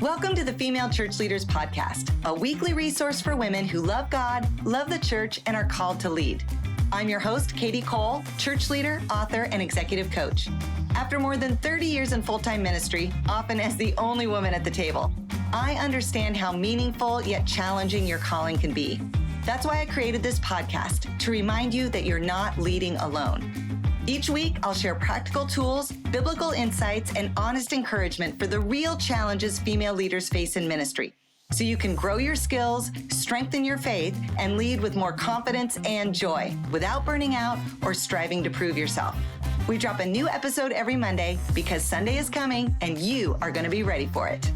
Welcome to the Female Church Leaders Podcast, a weekly resource for women who love God, love the church, and are called to lead. I'm your host, Kadi Cole, church leader, author, and executive coach. After more than 30 years in full-time ministry, often as the only woman at the table, I understand how meaningful yet challenging your calling can be. That's why I created this podcast, to remind you that you're not leading alone. Each week, I'll share practical tools, biblical insights, and honest encouragement for the real challenges female leaders face in ministry, so you can grow your skills, strengthen your faith, and lead with more confidence and joy without burning out or striving to prove yourself. We drop a new episode every Monday because Sunday is coming and you are going to be ready for it.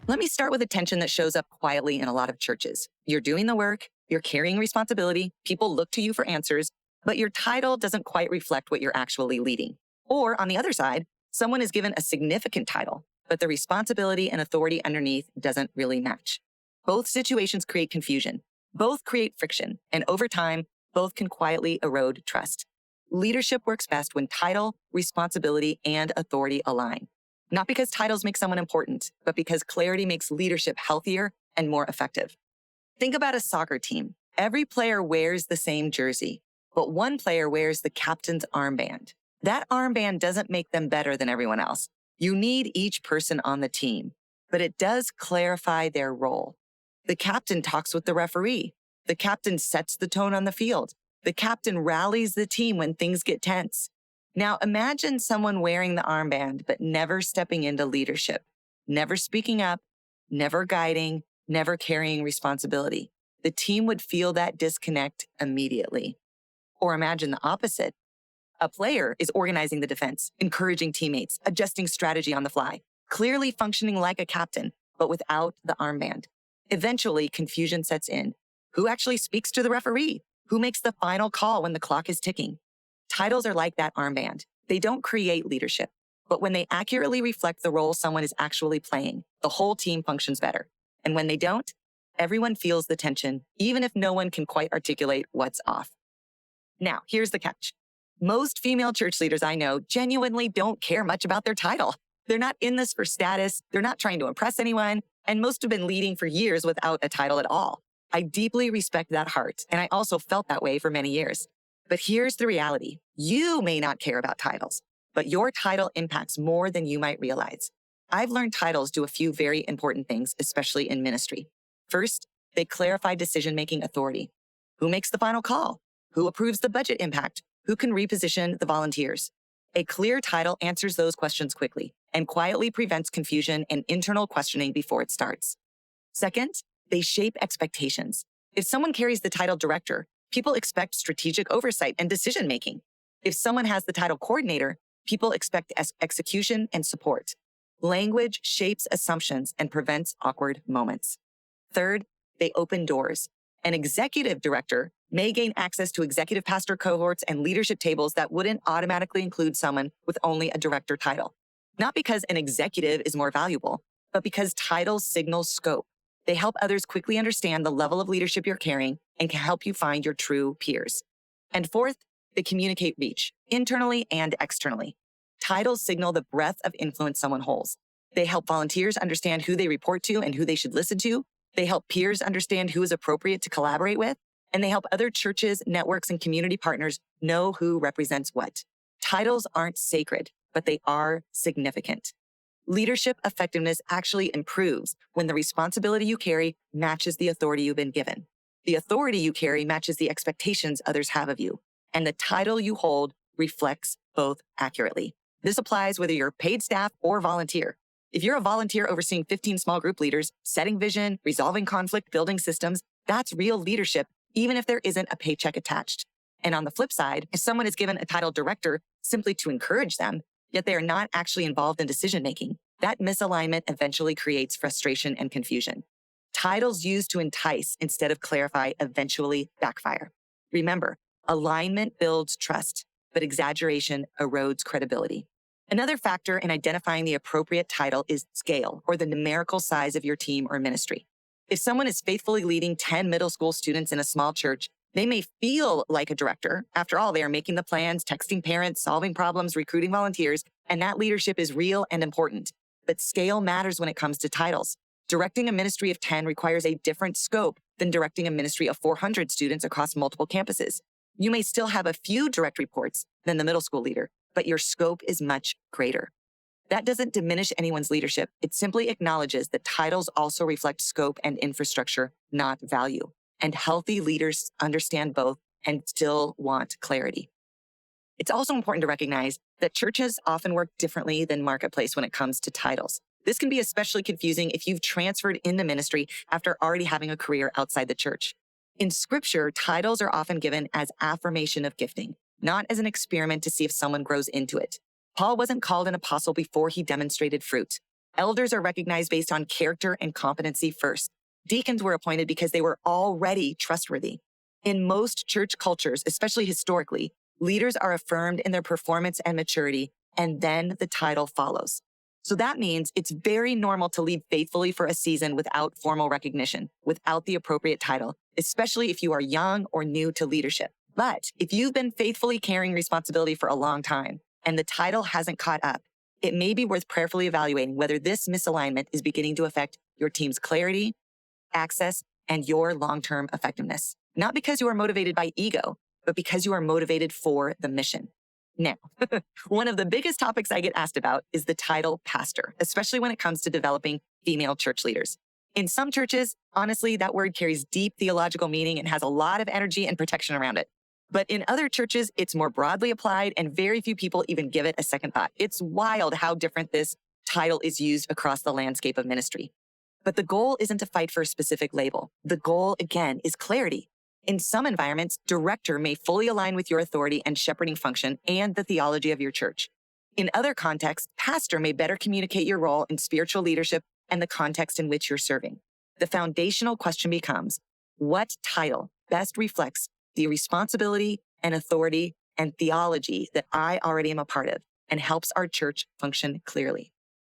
Let me start with a tension that shows up quietly in a lot of churches. You're doing the work, you're carrying responsibility, people look to you for answers, but your title doesn't quite reflect what you're actually leading. Or on the other side, someone is given a significant title, but the responsibility and authority underneath doesn't really match. Both situations create confusion. Both create friction. And over time, both can quietly erode trust. Leadership works best when title, responsibility, and authority align. Not because titles make someone important, but because clarity makes leadership healthier and more effective. Think about a soccer team. Every player wears the same jersey, but one player wears the captain's armband. That armband doesn't make them better than everyone else. You need each person on the team, but it does clarify their role. The captain talks with the referee. The captain sets the tone on the field. The captain rallies the team when things get tense. Now imagine someone wearing the armband, but never stepping into leadership, never speaking up, never guiding, never carrying responsibility. The team would feel that disconnect immediately. Or imagine the opposite. A player is organizing the defense, encouraging teammates, adjusting strategy on the fly, clearly functioning like a captain, but without the armband. Eventually, confusion sets in. Who actually speaks to the referee? Who makes the final call when the clock is ticking? Titles are like that armband. They don't create leadership, but when they accurately reflect the role someone is actually playing, the whole team functions better. And when they don't, everyone feels the tension, even if no one can quite articulate what's off. Now, here's the catch. Most female church leaders I know genuinely don't care much about their title. They're not in this for status. They're not trying to impress anyone. And most have been leading for years without a title at all. I deeply respect that heart. And I also felt that way for many years. But here's the reality. You may not care about titles, but your title impacts more than you might realize. I've learned titles do a few very important things, especially in ministry. First, they clarify decision-making authority. Who makes the final call? Who approves the budget impact? Who can reposition the volunteers? A clear title answers those questions quickly and quietly prevents confusion and internal questioning before it starts. Second, they shape expectations. If someone carries the title director, people expect strategic oversight and decision-making. If someone has the title coordinator, people expect execution and support. Language shapes assumptions and prevents awkward moments. Third, they open doors. An executive director may gain access to executive pastor cohorts and leadership tables that wouldn't automatically include someone with only a director title. Not because an executive is more valuable, but because titles signal scope. They help others quickly understand the level of leadership you're carrying and can help you find your true peers. And fourth, they communicate reach, internally and externally. Titles signal the breadth of influence someone holds. They help volunteers understand who they report to and who they should listen to. They help peers understand who is appropriate to collaborate with. And they help other churches, networks, and community partners know who represents what. Titles aren't sacred, but they are significant. Leadership effectiveness actually improves when the responsibility you carry matches the authority you've been given. The authority you carry matches the expectations others have of you. And the title you hold reflects both accurately. This applies whether you're paid staff or volunteer. If you're a volunteer overseeing 15 small group leaders, setting vision, resolving conflict, building systems, that's real leadership, even if there isn't a paycheck attached. And on the flip side, if someone is given a title director simply to encourage them, yet they are not actually involved in decision-making, that misalignment eventually creates frustration and confusion. Titles used to entice instead of clarify eventually backfire. Remember, alignment builds trust, but exaggeration erodes credibility. Another factor in identifying the appropriate title is scale, or the numerical size of your team or ministry. If someone is faithfully leading 10 middle school students in a small church, they may feel like a director. After all, they are making the plans, texting parents, solving problems, recruiting volunteers, and that leadership is real and important. But scale matters when it comes to titles. Directing a ministry of 10 requires a different scope than directing a ministry of 400 students across multiple campuses. You may still have a few direct reports than the middle school leader, but your scope is much greater. That doesn't diminish anyone's leadership. It simply acknowledges that titles also reflect scope and infrastructure, not value. And healthy leaders understand both and still want clarity. It's also important to recognize that churches often work differently than marketplace when it comes to titles. This can be especially confusing if you've transferred into ministry after already having a career outside the church. In Scripture, titles are often given as affirmation of gifting, not as an experiment to see if someone grows into it. Paul wasn't called an apostle before he demonstrated fruit. Elders are recognized based on character and competency first. Deacons were appointed because they were already trustworthy. In most church cultures, especially historically, leaders are affirmed in their performance and maturity, and then the title follows. So that means it's very normal to lead faithfully for a season without formal recognition, without the appropriate title, especially if you are young or new to leadership. But if you've been faithfully carrying responsibility for a long time and the title hasn't caught up, it may be worth prayerfully evaluating whether this misalignment is beginning to affect your team's clarity, access, and your long-term effectiveness. Not because you are motivated by ego, but because you are motivated for the mission. Now, one of the biggest topics I get asked about is the title pastor, especially when it comes to developing female church leaders. In some churches, honestly, that word carries deep theological meaning and has a lot of energy and protection around it. But in other churches, it's more broadly applied and very few people even give it a second thought. It's wild how different this title is used across the landscape of ministry. But the goal isn't to fight for a specific label. The goal, again, is clarity. In some environments, director may fully align with your authority and shepherding function and the theology of your church. In other contexts, pastor may better communicate your role in spiritual leadership and the context in which you're serving. The foundational question becomes, what title best reflects the responsibility and authority and theology that I already am a part of and helps our church function clearly?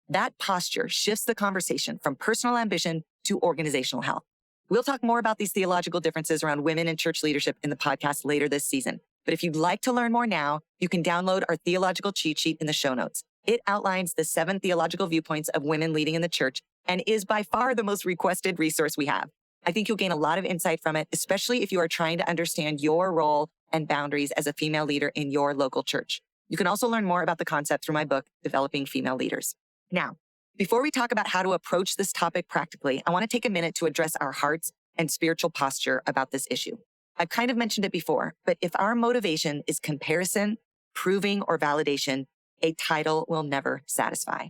That posture shifts the conversation from personal ambition to organizational health. We'll talk more about these theological differences around women in church leadership in the podcast later this season. But if you'd like to learn more now, you can download our theological cheat sheet in the show notes. It outlines the 7 theological viewpoints of women leading in the church and is by far the most requested resource we have. I think you'll gain a lot of insight from it, especially if you are trying to understand your role and boundaries as a female leader in your local church. You can also learn more about the concept through my book, Developing Female Leaders. Now, before we talk about how to approach this topic practically, I want to take a minute to address our hearts and spiritual posture about this issue. I've kind of mentioned it before, but if our motivation is comparison, proving, or validation, a title will never satisfy.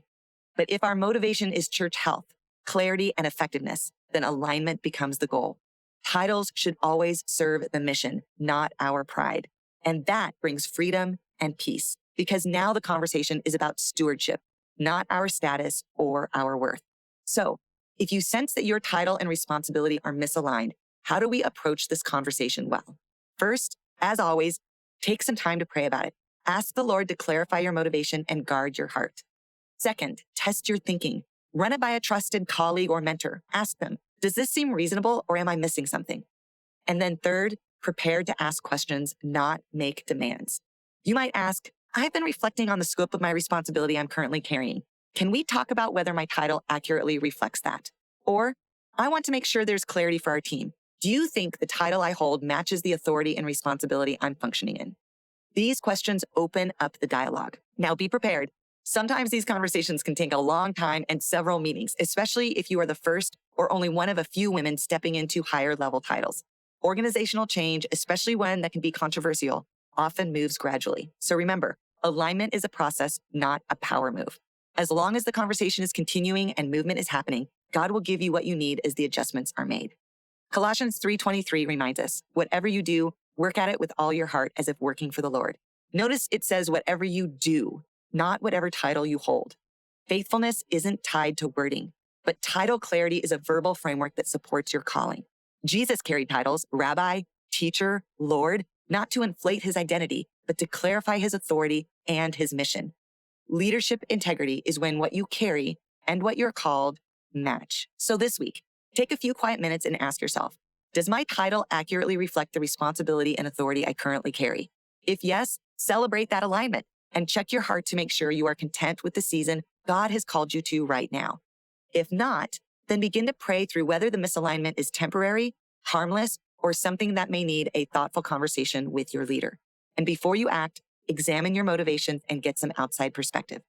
But if our motivation is church health, clarity, and effectiveness, then alignment becomes the goal. Titles should always serve the mission, not our pride. And that brings freedom and peace, because now the conversation is about stewardship, not our status or our worth. So, if you sense that your title and responsibility are misaligned, how do we approach this conversation well? First, as always, take some time to pray about it. Ask the Lord to clarify your motivation and guard your heart. Second, test your thinking. Run it by a trusted colleague or mentor. Ask them, does this seem reasonable or am I missing something? And then third, prepare to ask questions, not make demands. You might ask, I've been reflecting on the scope of my responsibility I'm currently carrying. Can we talk about whether my title accurately reflects that? Or, I want to make sure there's clarity for our team. Do you think the title I hold matches the authority and responsibility I'm functioning in? These questions open up the dialogue. Now be prepared. Sometimes these conversations can take a long time and several meetings, especially if you are the first or only one of a few women stepping into higher level titles. Organizational change, especially one that can be controversial, often moves gradually. So remember, alignment is a process, not a power move. As long as the conversation is continuing and movement is happening, God will give you what you need as the adjustments are made. Colossians 3:23 reminds us, whatever you do, work at it with all your heart as if working for the Lord. Notice it says whatever you do, not whatever title you hold. Faithfulness isn't tied to wording, but title clarity is a verbal framework that supports your calling. Jesus carried titles, rabbi, teacher, Lord, not to inflate his identity, but to clarify his authority and his mission. Leadership integrity is when what you carry and what you're called match. So this week, take a few quiet minutes and ask yourself, does my title accurately reflect the responsibility and authority I currently carry? If yes, celebrate that alignment and check your heart to make sure you are content with the season God has called you to right now. If not, then begin to pray through whether the misalignment is temporary, harmless, or something that may need a thoughtful conversation with your leader. And before you act, examine your motivations and get some outside perspective.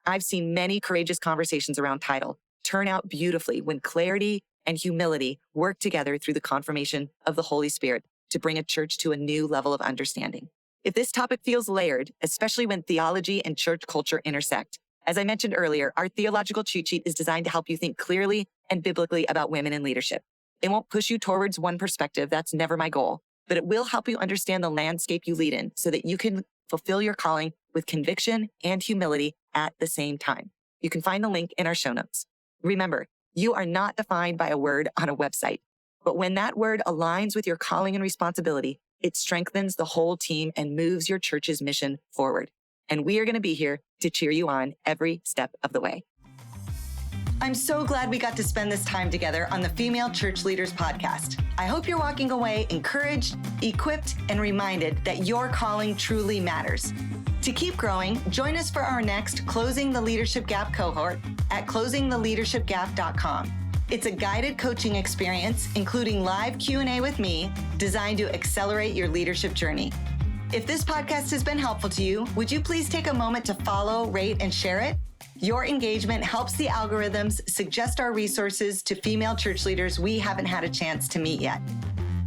I've seen many courageous conversations around title turn out beautifully when clarity and humility work together through the confirmation of the Holy Spirit to bring a church to a new level of understanding. If this topic feels layered, especially when theology and church culture intersect, as I mentioned earlier, our theological cheat sheet is designed to help you think clearly and biblically about women in leadership. It won't push you towards one perspective. That's never my goal, but it will help you understand the landscape you lead in so that you can fulfill your calling with conviction and humility at the same time. You can find the link in our show notes. Remember, you are not defined by a word on a website, but when that word aligns with your calling and responsibility, it strengthens the whole team and moves your church's mission forward. And we are going to be here to cheer you on every step of the way. I'm so glad we got to spend this time together on the Female Church Leaders Podcast. I hope you're walking away encouraged, equipped, and reminded that your calling truly matters. To keep growing, join us for our next Closing the Leadership Gap cohort at closingtheleadershipgap.com. It's a guided coaching experience, including live Q&A with me, designed to accelerate your leadership journey. If this podcast has been helpful to you, would you please take a moment to follow, rate, and share it? Your engagement helps the algorithms suggest our resources to female church leaders we haven't had a chance to meet yet.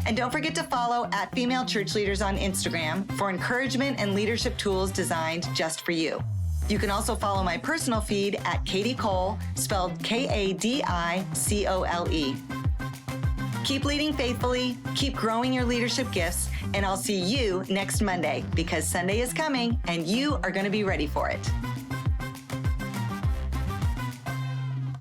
And don't forget to follow at Female Church Leaders on Instagram for encouragement and leadership tools designed just for you. You can also follow my personal feed at Kadi Cole, spelled Kadicole. Keep leading faithfully, keep growing your leadership gifts, and I'll see you next Monday because Sunday is coming and you are going to be ready for it.